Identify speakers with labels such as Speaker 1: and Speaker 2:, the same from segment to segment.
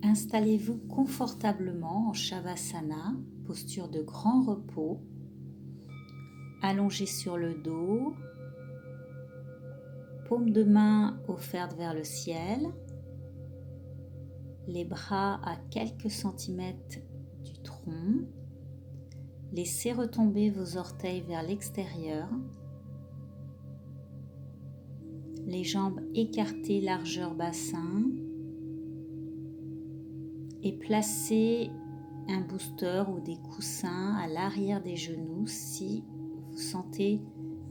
Speaker 1: Installez-vous confortablement en Shavasana, posture de grand repos, allongé sur le dos, paume de main offertes vers le ciel, les bras à quelques centimètres du tronc. Laissez retomber vos orteils vers l'extérieur, les jambes écartées largeur bassin et placez un booster ou des coussins à l'arrière des genoux si vous sentez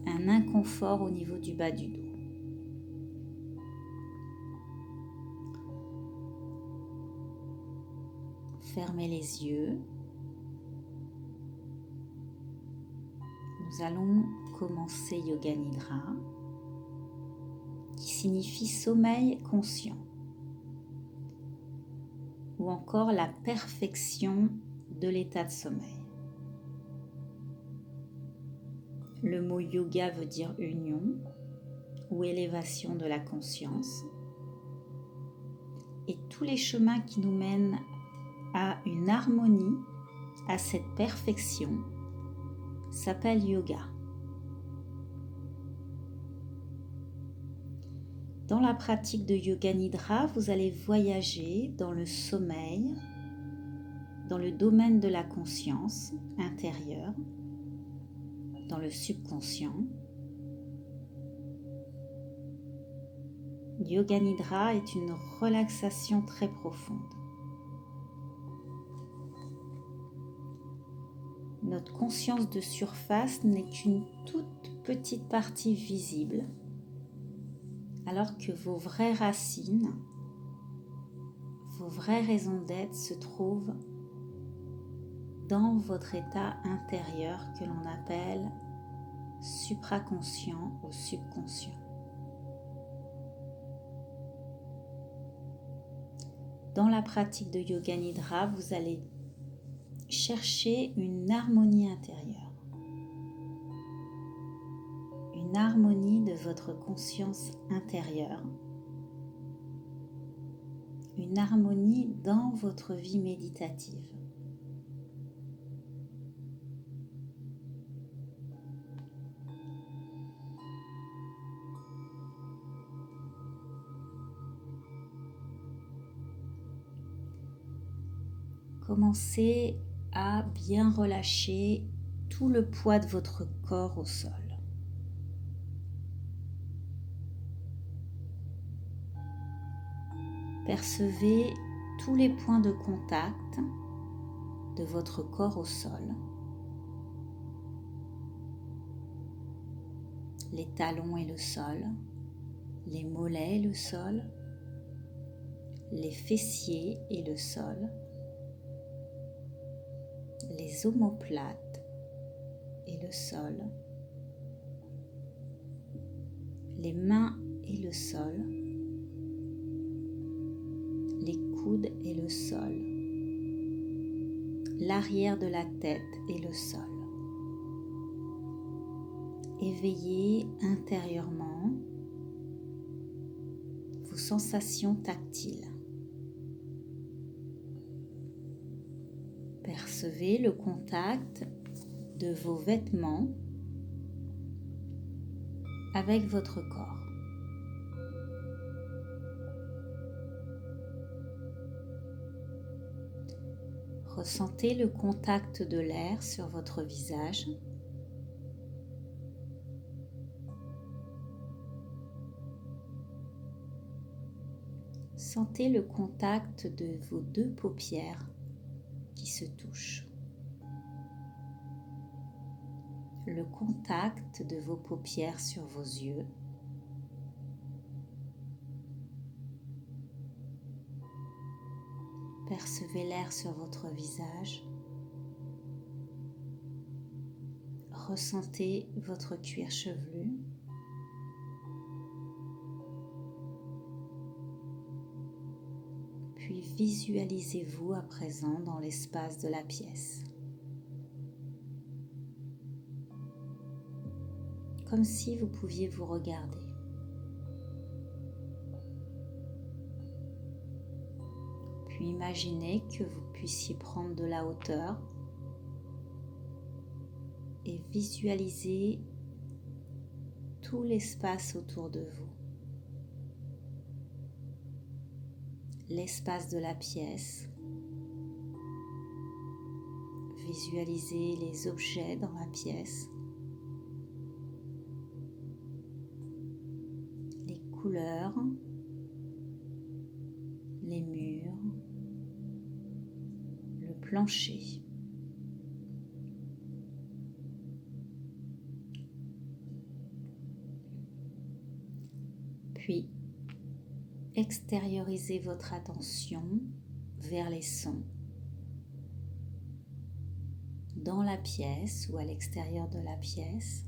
Speaker 1: un inconfort au niveau du bas du dos. Fermez les yeux. Nous allons commencer Yoga Nidra, qui signifie sommeil conscient, ou encore la perfection de l'état de sommeil. Le mot yoga veut dire union ou élévation de la conscience. Et tous les chemins qui nous mènent à une harmonie, à cette perfection, s'appellent yoga. Dans la pratique de Yoga Nidra, vous allez voyager dans le sommeil, dans le domaine de la conscience intérieure, dans le subconscient. Yoga Nidra est une relaxation très profonde. Notre conscience de surface n'est qu'une toute petite partie visible, alors que vos vraies racines, vos vraies raisons d'être se trouvent dans votre état intérieur que l'on appelle supraconscient ou subconscient. Dans la pratique de Yoga Nidra, vous allez chercher une harmonie intérieure, une harmonie de votre conscience intérieure, une harmonie dans votre vie méditative. Commencez à bien relâcher tout le poids de votre corps au sol. Percevez tous les points de contact de votre corps au sol. Les talons et le sol, les mollets et le sol, les fessiers et le sol, les omoplates et le sol, les mains et le sol, les coudes et le sol, l'arrière de la tête et le sol. Éveillez intérieurement vos sensations tactiles. Percevez le contact de vos vêtements avec votre corps. Ressentez le contact de l'air sur votre visage. Sentez le contact de vos deux paupières qui se touchent. Le contact de vos paupières sur vos yeux. Percevez l'air sur votre visage. Ressentez votre cuir chevelu. Puis visualisez-vous à présent dans l'espace de la pièce. Comme si vous pouviez vous regarder. Puis imaginez que vous puissiez prendre de la hauteur et visualisez tout l'espace autour de vous. L'espace de la pièce. Visualisez les objets dans la pièce. Les couleurs. Les murs. Le plancher. Puis, extériorisez votre attention vers les sons dans la pièce ou à l'extérieur de la pièce,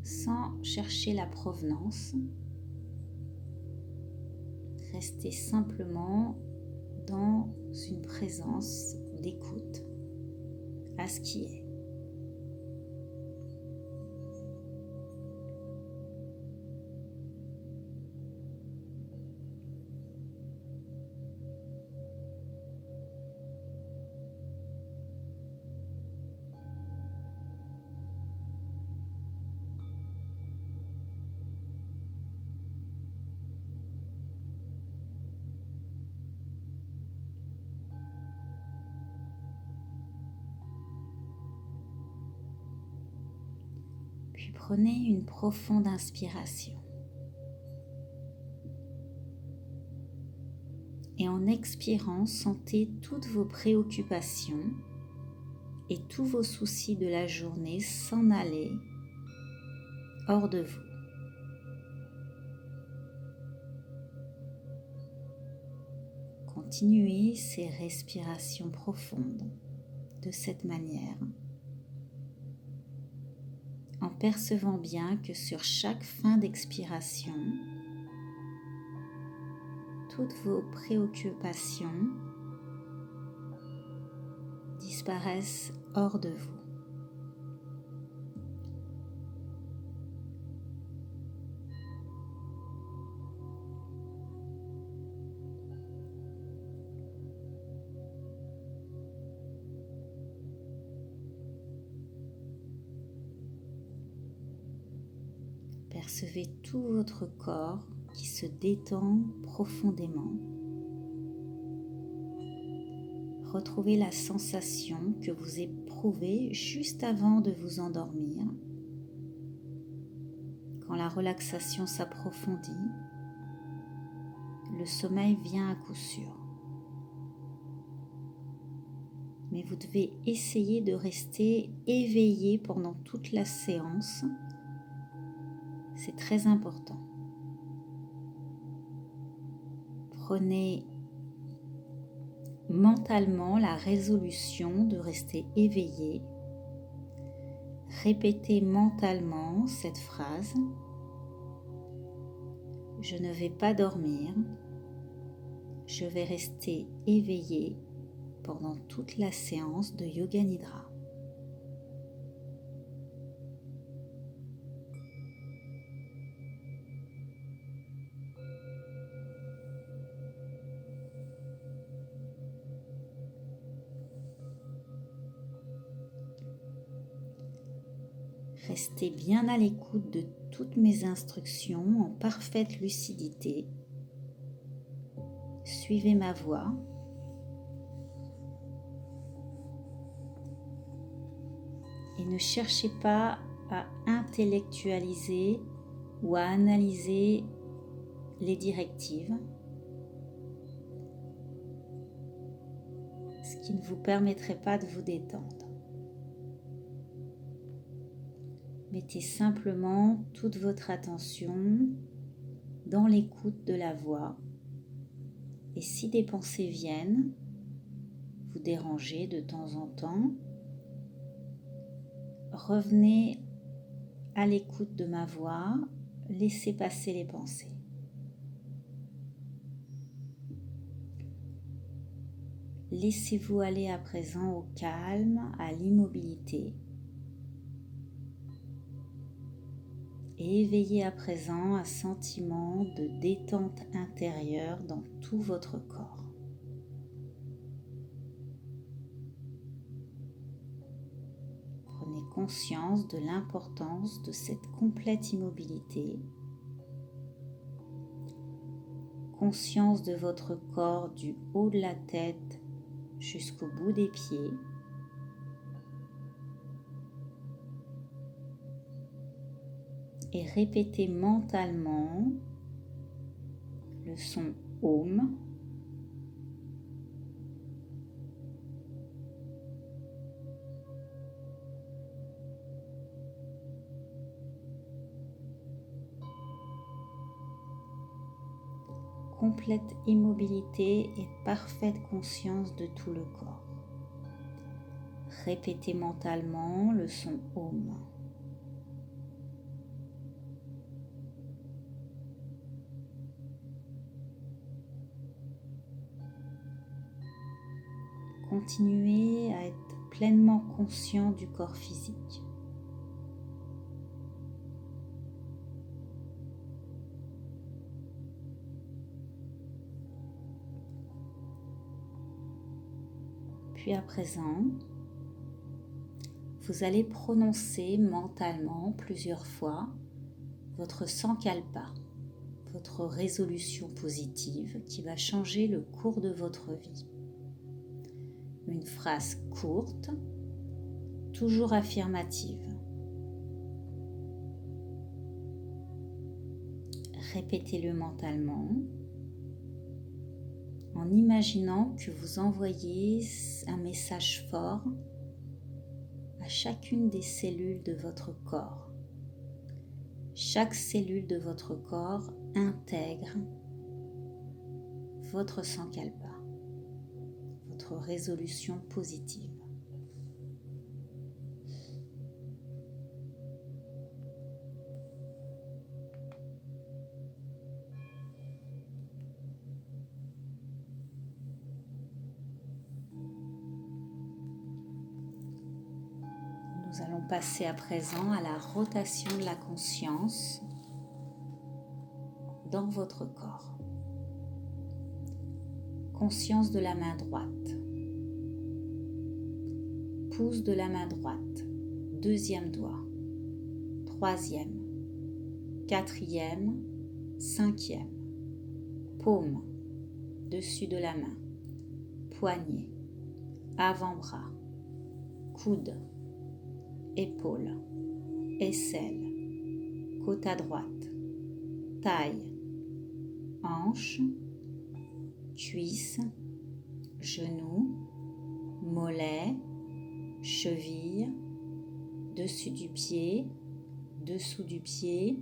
Speaker 1: sans chercher la provenance. Restez simplement dans une présence d'écoute à ce qui est. Puis prenez une profonde inspiration. Et en expirant, sentez toutes vos préoccupations et tous vos soucis de la journée s'en aller hors de vous. Continuez ces respirations profondes de cette manière, en percevant bien que sur chaque fin d'expiration, toutes vos préoccupations disparaissent hors de vous. Percevez tout votre corps qui se détend profondément. Retrouvez la sensation que vous éprouvez juste avant de vous endormir. Quand la relaxation s'approfondit, le sommeil vient à coup sûr. Mais vous devez essayer de rester éveillé pendant toute la séance. C'est très important. Prenez mentalement la résolution de rester éveillé. Répétez mentalement cette phrase. Je ne vais pas dormir. Je vais rester éveillé pendant toute la séance de Yoga Nidra. Restez bien à l'écoute de toutes mes instructions en parfaite lucidité. Suivez ma voix. Et ne cherchez pas à intellectualiser ou à analyser les directives, ce qui ne vous permettrait pas de vous détendre. Mettez simplement toute votre attention dans l'écoute de la voix. Et si des pensées viennent vous déranger de temps en temps, revenez à l'écoute de ma voix, laissez passer les pensées. Laissez-vous aller à présent au calme, à l'immobilité. et éveillez à présent un sentiment de détente intérieure dans tout votre corps. Prenez conscience de l'importance de cette complète immobilité, conscience de votre corps du haut de la tête jusqu'au bout des pieds. Et répétez mentalement le son Om. Complète immobilité et parfaite conscience de tout le corps. Répétez mentalement le son Om. Continuez à être pleinement conscient du corps physique. Puis à présent, vous allez prononcer mentalement plusieurs fois votre Sankalpa, votre résolution positive qui va changer le cours de votre vie. Une phrase courte, toujours affirmative. Répétez-le mentalement en imaginant que vous envoyez un message fort à chacune des cellules de votre corps. Chaque cellule de votre corps intègre votre Sankalpa, votre résolution positive. Nous allons passer à présent à la rotation de la conscience dans votre corps. Conscience de la main droite. Pouce de la main droite. Deuxième doigt. Troisième. Quatrième. Cinquième. Paume. Dessus de la main. Poignet. Avant-bras. Coude. Épaule, aisselle, côte à droite, taille, hanche, cuisse, genou, mollet, cheville, dessus du pied, dessous du pied,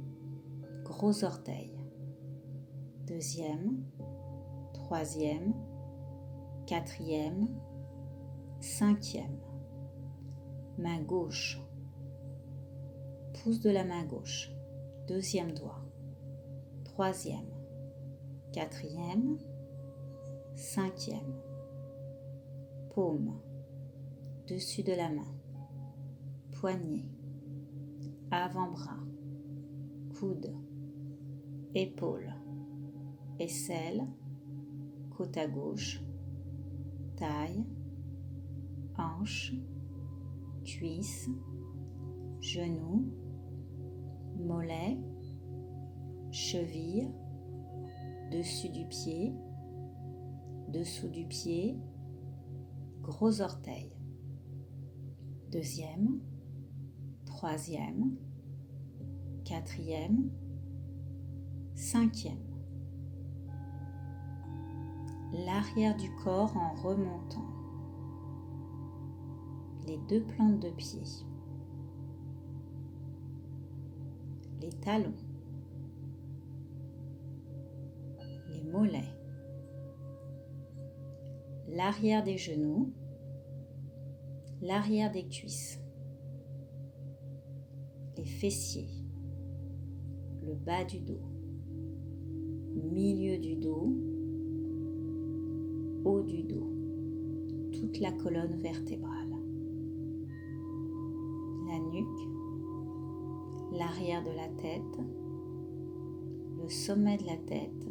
Speaker 1: gros orteil. Deuxième, troisième, quatrième, cinquième. Main gauche, pouce de la main gauche, deuxième doigt, troisième, quatrième, cinquième, paume, dessus de la main, poignet, avant-bras, coude, épaule, aisselle, côte à gauche, taille, hanche, cuisse, genou, mollet, cheville, dessus du pied, dessous du pied, gros orteil. Deuxième, troisième, quatrième, cinquième. L'arrière du corps en remontant. Les deux plantes de pied, les talons, les mollets, l'arrière des genoux, l'arrière des cuisses, les fessiers, le bas du dos, milieu du dos, haut du dos, toute la colonne vertébrale. La nuque, l'arrière de la tête, le sommet de la tête,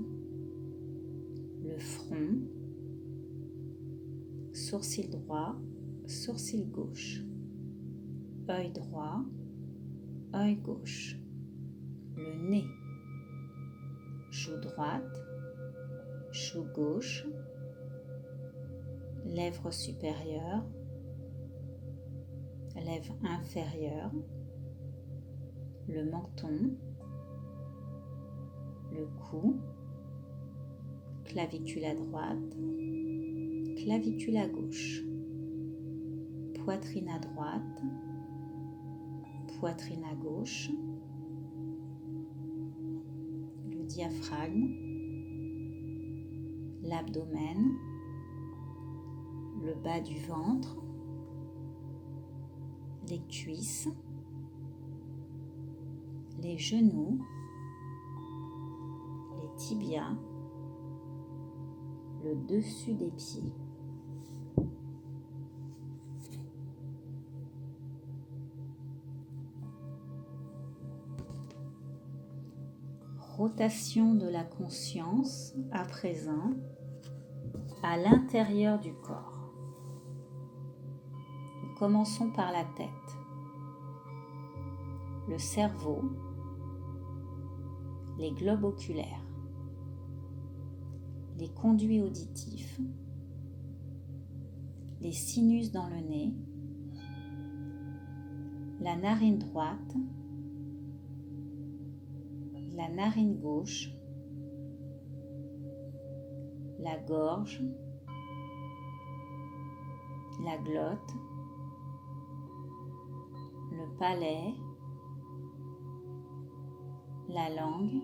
Speaker 1: le front, sourcil droit, sourcil gauche, œil droit, œil gauche, le nez, joue droite, joue gauche, lèvres supérieures, lèvres inférieures, le menton, le cou, clavicule à droite, clavicule à gauche, poitrine à droite, poitrine à gauche, le diaphragme, l'abdomen, le bas du ventre, les cuisses, les genoux, les tibias, le dessus des pieds. Rotation de la conscience à présent à l'intérieur du corps. Nous commençons par la tête, le cerveau, les globes oculaires, les conduits auditifs, les sinus dans le nez, la narine droite, la narine gauche, la gorge, la glotte, le palais, la langue,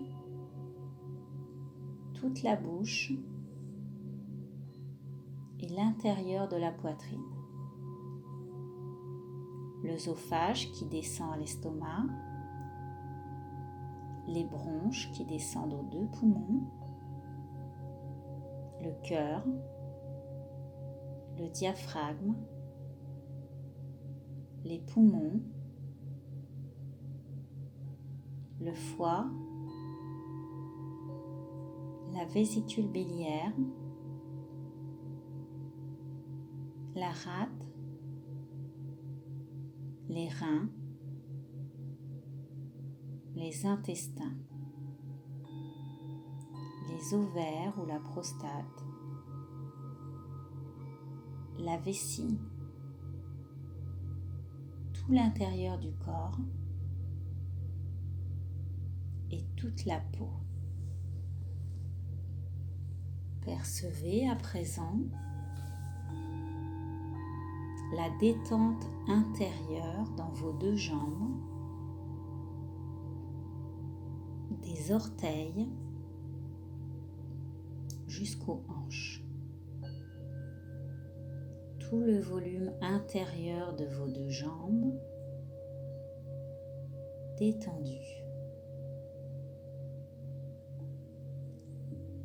Speaker 1: toute la bouche et l'intérieur de la poitrine. L'œsophage qui descend à l'estomac, les bronches qui descendent aux 2 poumons, le cœur, le diaphragme, les poumons, le foie, la vésicule biliaire, la rate, les reins, les intestins, les ovaires ou la prostate, la vessie, tout l'intérieur du corps et toute la peau. Percevez à présent la détente intérieure dans vos 2 jambes, des orteils jusqu'aux hanches. Tout le volume intérieur de vos 2 jambes détendu.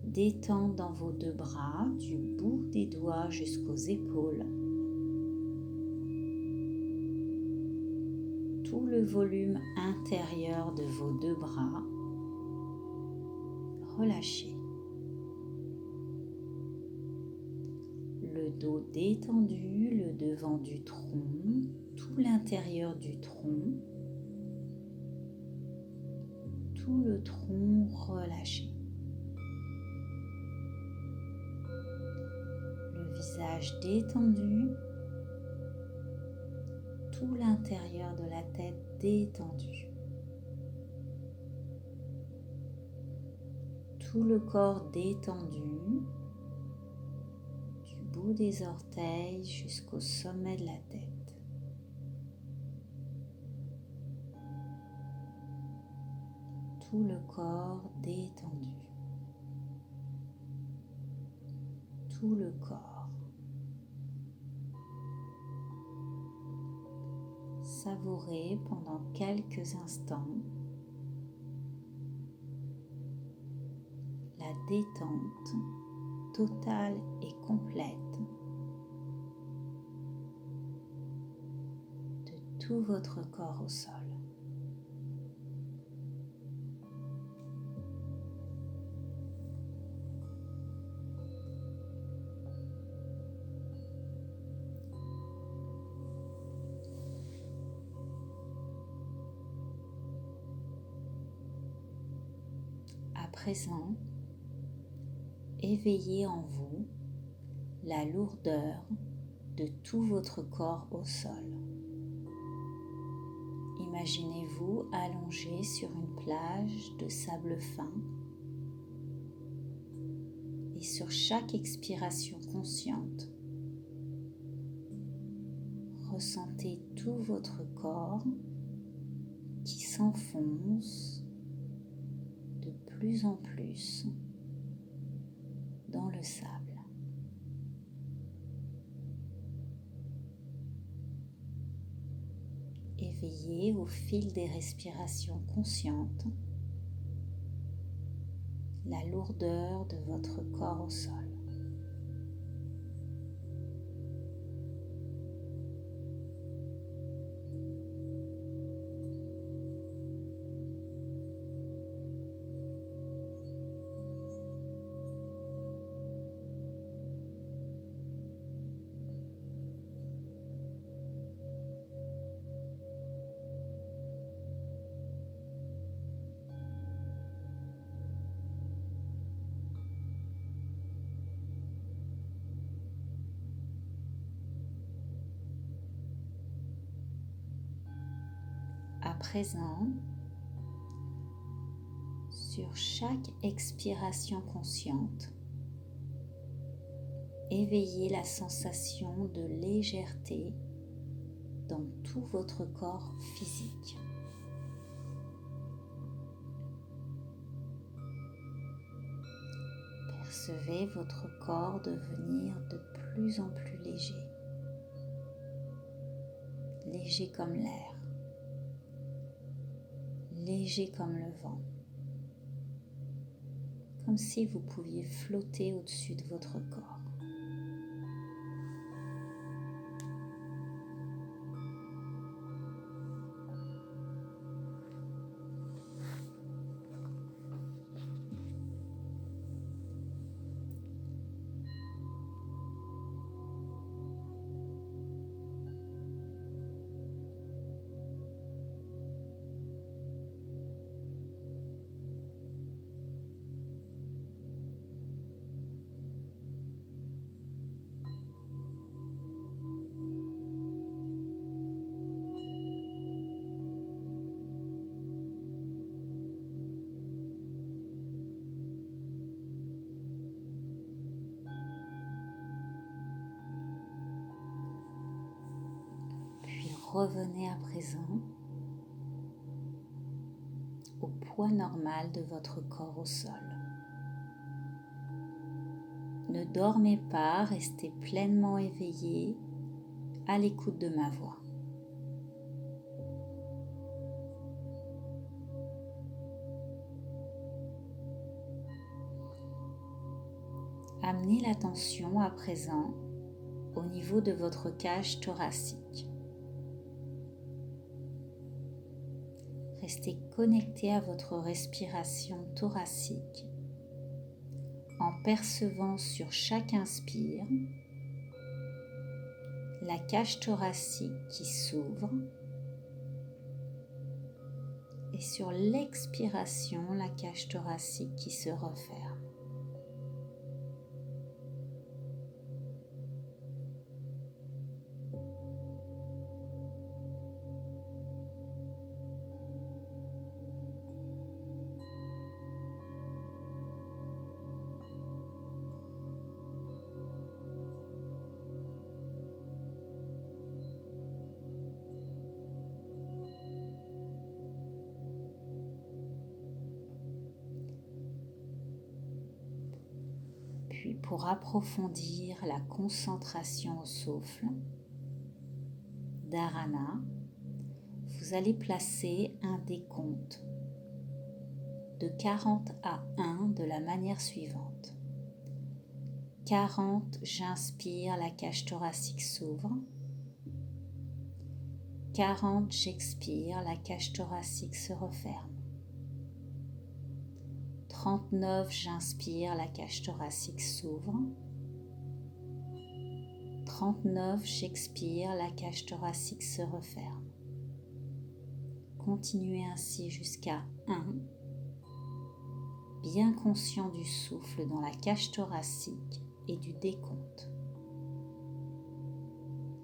Speaker 1: Détente dans vos 2 bras, du bout des doigts jusqu'aux épaules. Tout le volume intérieur de vos 2 bras, relâchez. Le dos détendu, le devant du tronc, tout l'intérieur du tronc, tout le tronc relâché. Le visage détendu, tout l'intérieur de la tête détendu. Tout le corps détendu, du bout des orteils jusqu'au sommet de la tête. Tout le corps détendu. Tout le corps. Savourez pendant quelques instants la détente totale et complète de tout votre corps au sol. présent, éveillez en vous la lourdeur de tout votre corps au sol. Imaginez-vous allongé sur une plage de sable fin et sur chaque expiration consciente, ressentez tout votre corps qui s'enfonce de plus en plus dans le sable. Éveillez au fil des respirations conscientes la lourdeur de votre corps au sol. À présent, sur chaque expiration consciente, éveillez la sensation de légèreté dans tout votre corps physique. Percevez votre corps devenir de plus en plus léger, léger comme l'air, léger comme le vent, comme si vous pouviez flotter au-dessus de votre corps. Revenez à présent au poids normal de votre corps au sol. Ne dormez pas, restez pleinement éveillé à l'écoute de ma voix. Amenez l'attention à présent au niveau de votre cage thoracique. Restez connecté à votre respiration thoracique en percevant sur chaque inspire la cage thoracique qui s'ouvre et sur l'expiration la cage thoracique qui se referme. Puis pour approfondir la concentration au souffle, dharana, vous allez placer un décompte de 40 à 1 de la manière suivante. 40, j'inspire, la cage thoracique s'ouvre. 40, j'expire, la cage thoracique se referme. 39, j'inspire, la cage thoracique s'ouvre. 39, j'expire, la cage thoracique se referme. Continuez ainsi jusqu'à 1. bien conscient du souffle dans la cage thoracique et du décompte.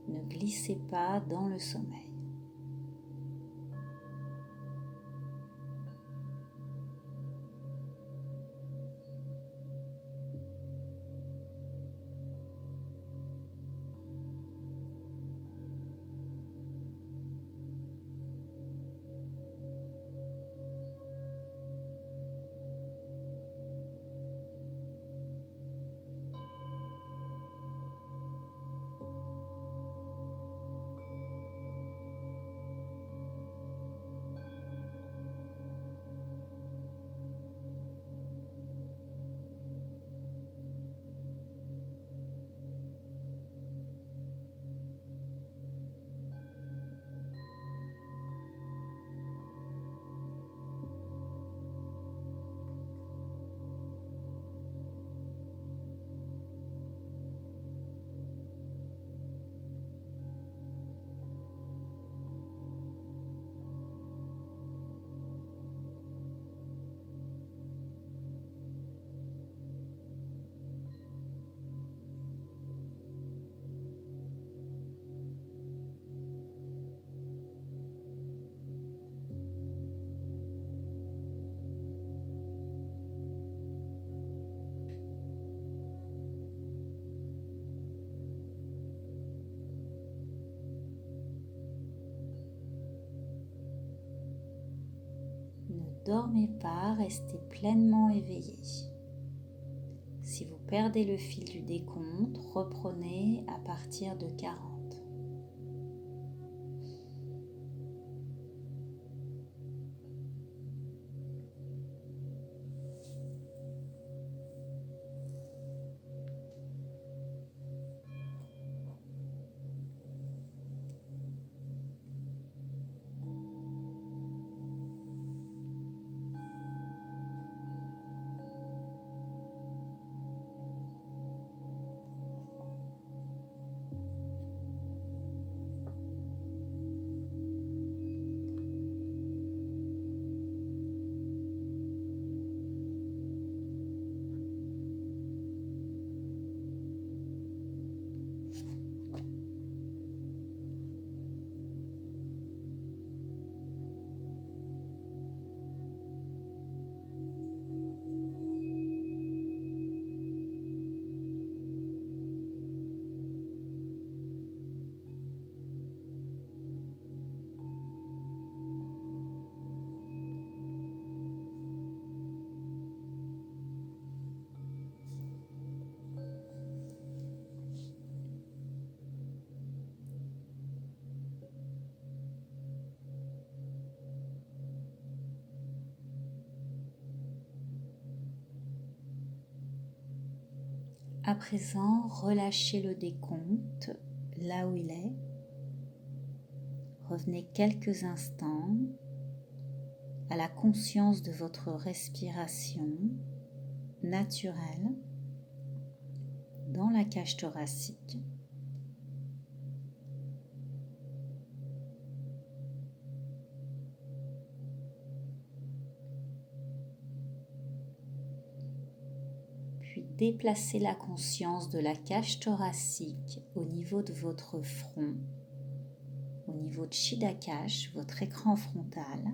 Speaker 1: Ne glissez pas dans le sommeil. Ne dormez pas, restez pleinement éveillé. Si vous perdez le fil du décompte, reprenez à partir de 40. À présent, relâchez le décompte là où il est. Revenez quelques instants à la conscience de votre respiration naturelle dans la cage thoracique. Puis déplacez la conscience de la cage thoracique au niveau de votre front, au niveau de Chiddakash, votre écran frontal.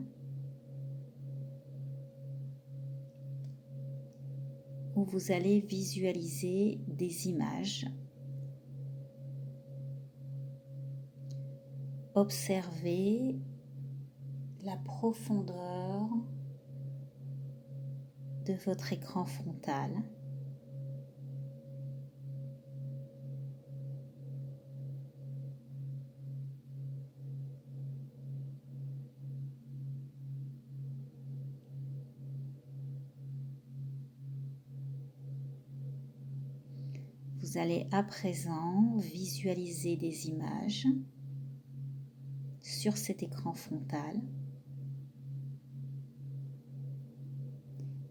Speaker 1: Où vous allez visualiser des images. Observez la profondeur de votre écran frontal. Vous allez à présent visualiser des images sur cet écran frontal.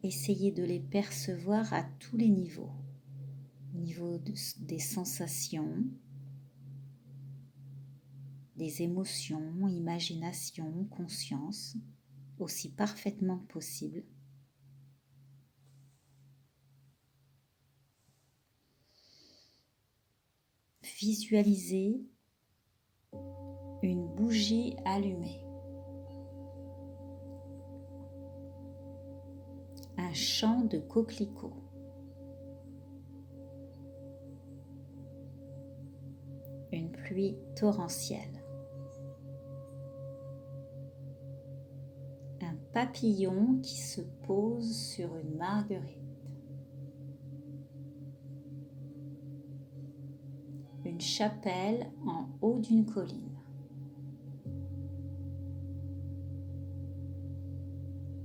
Speaker 1: Essayez de les percevoir à tous les niveaux. Au niveau des sensations, des émotions, imagination, conscience, aussi parfaitement que possible. visualisez une bougie allumée, un champ de coquelicots, une pluie torrentielle, un papillon qui se pose sur une marguerite, une chapelle en haut d'une colline,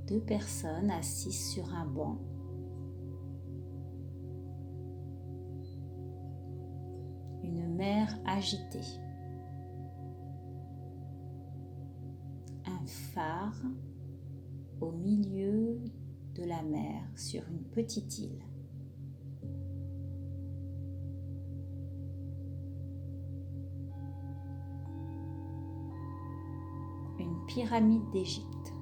Speaker 1: deux personnes assises sur un banc, une mer agitée, un phare au milieu de la mer sur une petite île. Une pyramide d'Égypte.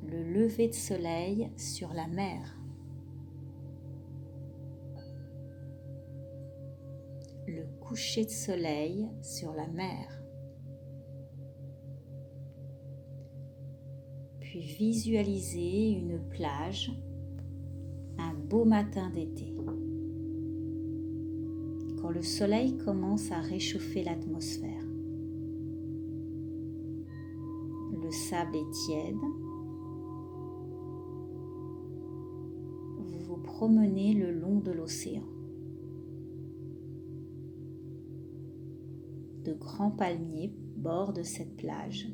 Speaker 1: Le lever de soleil sur la mer. Le coucher de soleil sur la mer. Puis visualisez une plage, un beau matin d'été. Quand le soleil commence à réchauffer l'atmosphère. Le sable est tiède. Vous vous promenez le long de l'océan. De grands palmiers bordent cette plage.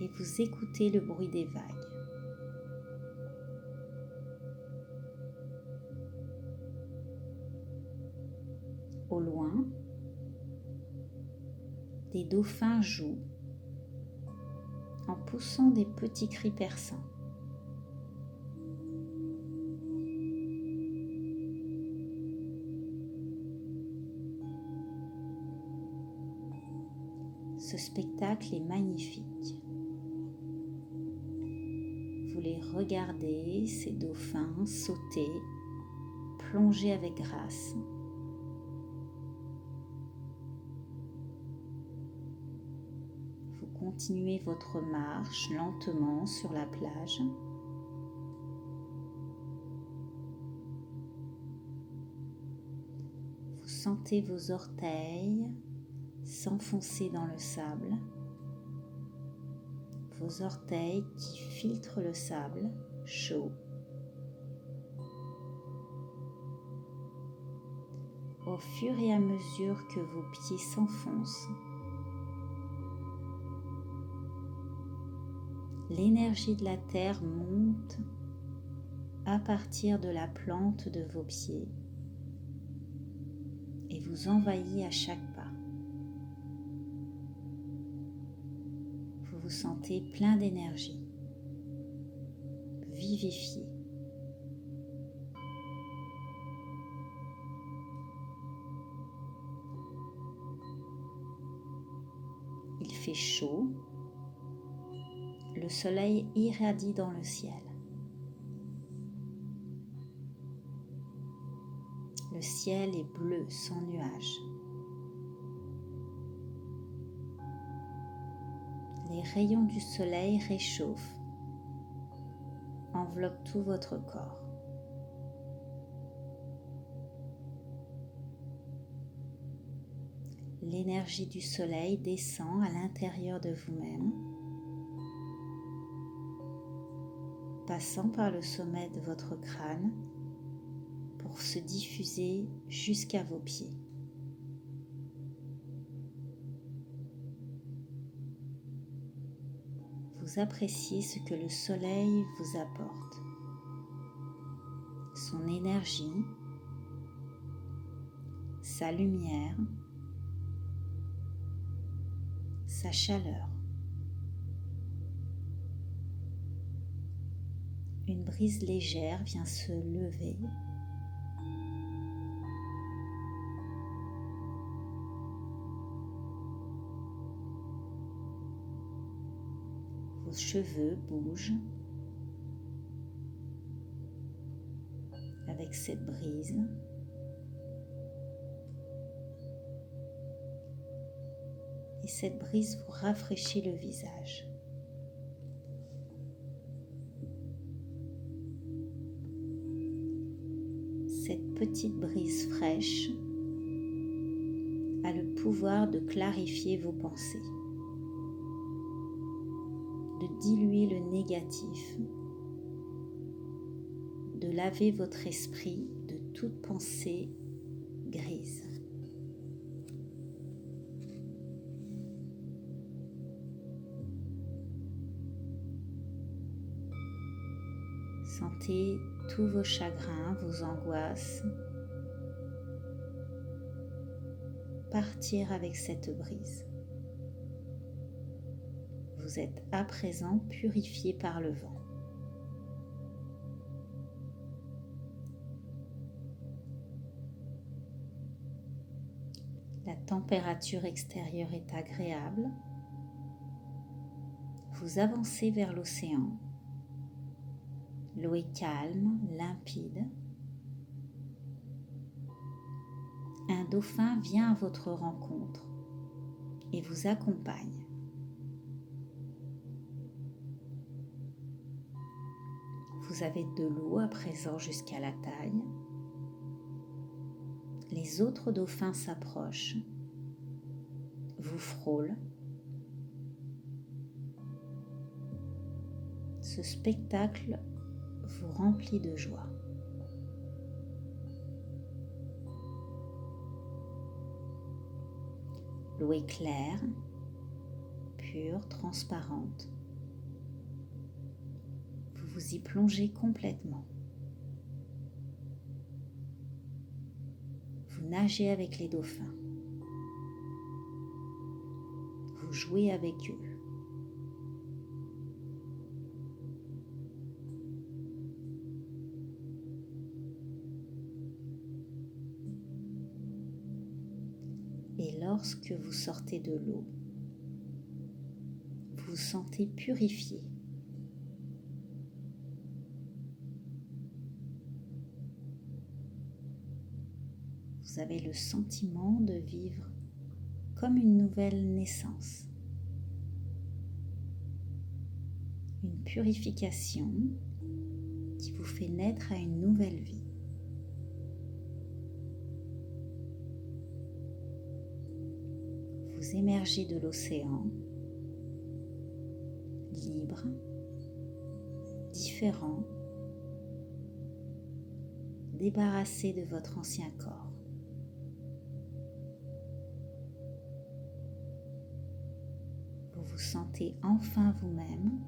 Speaker 1: Et vous écoutez le bruit des vagues. Au loin, des dauphins jouent en poussant des petits cris perçants. Ce spectacle est magnifique. Vous les regardez, ces dauphins, sauter, plonger avec grâce. Vous continuez votre marche lentement sur la plage. Vous sentez vos orteils s'enfoncer dans le sable. Vos orteils qui filtrent le sable chaud. Au fur et à mesure que vos pieds s'enfoncent, l'énergie de la terre monte à partir de la plante de vos pieds et vous envahit à chaque pas. Vous vous sentez plein d'énergie, vivifié. Il fait chaud, le soleil irradie dans le ciel. Le ciel est bleu sans nuages. Les rayons du soleil réchauffent, enveloppent tout votre corps. L'énergie du soleil descend à l'intérieur de vous-même, passant par le sommet de votre crâne pour se diffuser jusqu'à vos pieds. Vous appréciez ce que le soleil vous apporte, son énergie, sa lumière, sa chaleur. Une brise légère vient se lever. Vos cheveux bougent avec cette brise. Et cette brise vous rafraîchit le visage. Cette petite brise fraîche a le pouvoir de clarifier vos pensées, de diluer le négatif, de laver votre esprit de toute pensée grise. Sentez tous vos chagrins, vos angoisses partir avec cette brise. Vous êtes à présent purifié par le vent. La température extérieure est agréable. Vous avancez vers l'océan. L'eau est calme, limpide. Un dauphin vient à votre rencontre et vous accompagne. Vous avez de l'eau à présent jusqu'à la taille. Les autres dauphins s'approchent, vous frôlent. Ce spectacle vous remplit de joie. L'eau est claire, pure, transparente. Vous vous y plongez complètement. Vous nagez avec les dauphins. Vous jouez avec eux. Et lorsque vous sortez de l'eau, vous vous sentez purifié. Vous avez le sentiment de vivre comme une nouvelle naissance. Une purification qui vous fait naître à une nouvelle vie. Vous émergez de l'océan, libre, différent, débarrassé de votre ancien corps. Vous vous sentez enfin vous-même.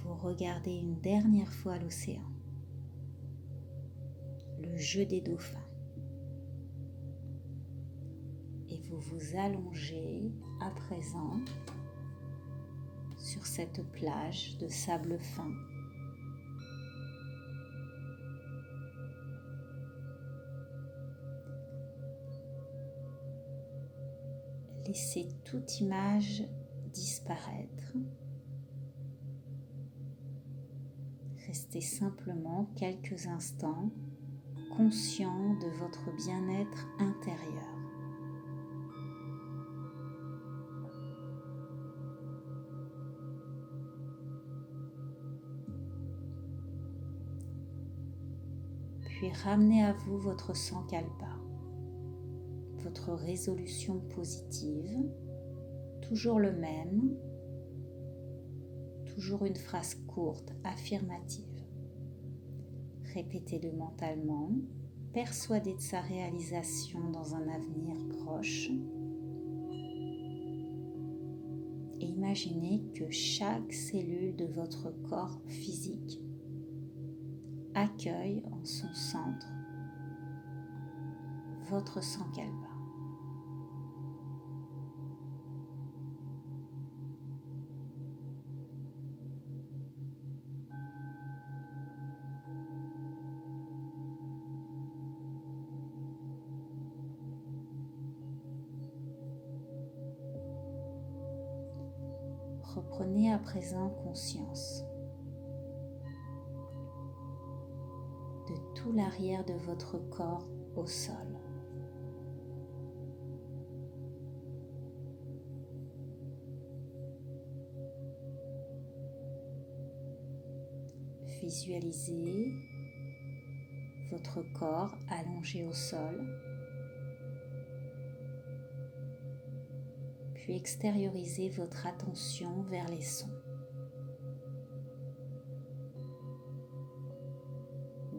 Speaker 1: Vous regardez une dernière fois l'océan, le jeu des dauphins, et vous vous allongez à présent sur cette plage de sable fin. Laissez toute image disparaître. Restez simplement quelques instants conscient de votre bien-être intérieur. Puis ramenez à vous votre sankalpa, votre résolution positive, toujours le même, toujours une phrase courte, affirmative. Répétez-le mentalement, persuadé de sa réalisation dans un avenir proche. Et imaginez que chaque cellule de votre corps physique accueille en son centre votre sankalpa. Reprenez à présent conscience de tout l'arrière de votre corps au sol. Visualisez votre corps allongé au sol, puis extériorisez votre attention vers les sons.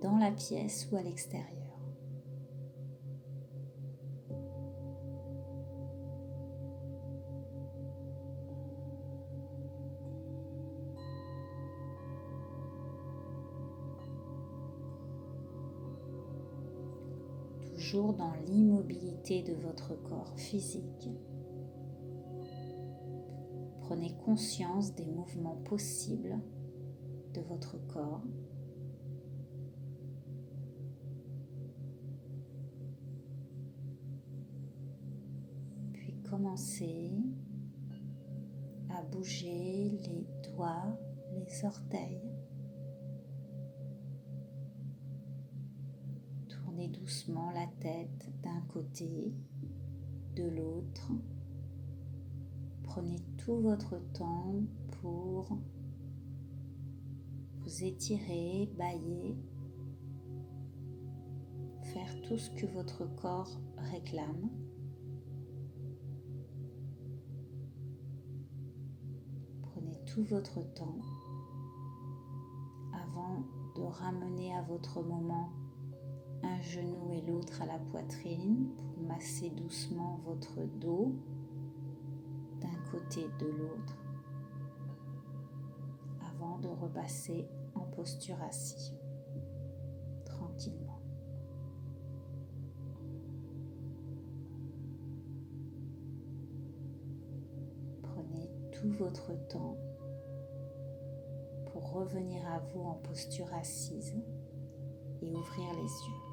Speaker 1: Dans la pièce ou à l'extérieur. Toujours dans l'immobilité de votre corps physique, prenez conscience des mouvements possibles de votre corps. Puis commencez à bouger les doigts, les orteils. Tournez doucement la tête d'un côté, de l'autre. Prenez tout votre temps pour vous étirer, bâiller, faire tout ce que votre corps réclame. Prenez tout votre temps avant de ramener à votre moment un genou et l'autre à la poitrine pour masser doucement votre dos d'un côté et de l'autre avant de repasser en posture assis tranquillement. Prenez tout votre temps pour revenir à vous en posture assise et ouvrir les yeux.